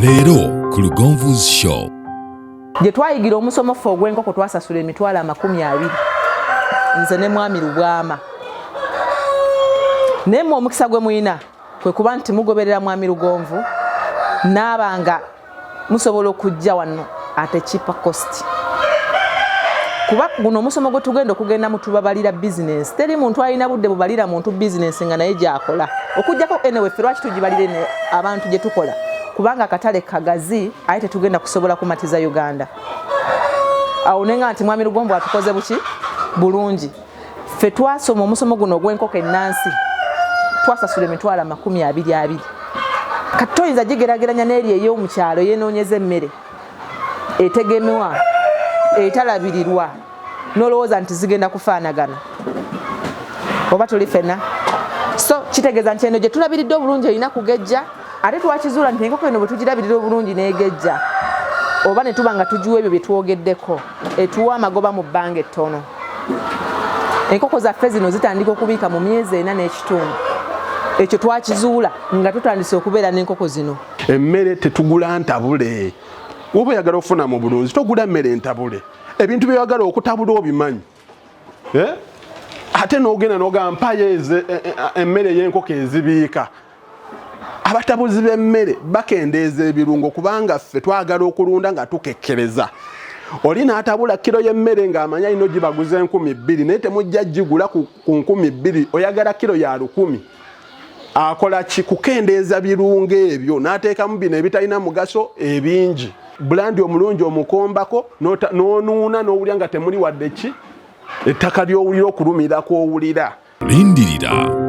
Leero ku Lugonvu'S show. Gye twayigira omusomofu ogw'enkoko twasasula emitwalo 20 nze ne mwami Lubwama. Nemmwe omukisa gwe muyina kwe kuba nti mugoberera mwami Lugonvu n'abanga musobola okujja wano ate cheaper cost. Kuba guno omusomo gwe tugenda okugenda mutubabalira business. Teri muntu alina budde bubalira muntu business nga naye gyakola. Okujjako enewe ffe lwaki tugibalire abantu gye tukola. Kubanga akatale kagazi aye tetugenda kusobola kumatiza Uganda. Awo nenga nti mwami Lugonvu atukoze buki bulungi. Ffe twasoma omusomo guno ogw'enkoko ennansi twasasula emitwalo 20. Katoyinza gigerageranya n'eri ey'omukyalo yeenoonyeza emmere etegemewa etalabirirwa n'olowooza nti zigenda kufaanagana oba tuli ffenna. So kitegeeza nti eno gye tulabiridde obulungi erina kugejja ate twakizuula nti enkoko eno bwe tugirabirira obulungi n'egejja oba ne tuba nga tugiwa ebyo bye twogeddeko etuwa amagoba mu bbanga ettono. Enkoko zaffe zino zitandika okubiika mu myezi 4 n'ekitundu. Ekyo twakizuula nga tutandise okubeera n'enkoko zino. Emmere tetugula ntabule. Woba oyagala okufuna mu bulunzi togula mmere ntabule. Ebintu by'oyagala okutabula obimanyi. Ate n'ogenda n'ogamba mpayo emmere y'enkoko ezibiika. Abatabuzi b'emmere bakendeeza ebirungo kubanga ffe twagala okulunda nga tukekkereza. Oli n'atabula kilo y'emmere ng'amanya ino gibaguza 2,000 naye temujja gigula ku 2,000 oyagala kilo ya 1,000. Akola ki kukendeeza birungo ebyo n'ateekamu bino ebitalina mugaso ebingi. Bulandi omulungi omukombako n'onuuna n'owulira nga temuli wadde ki ettaka ly'owulira okulumirako owulira. Lindirira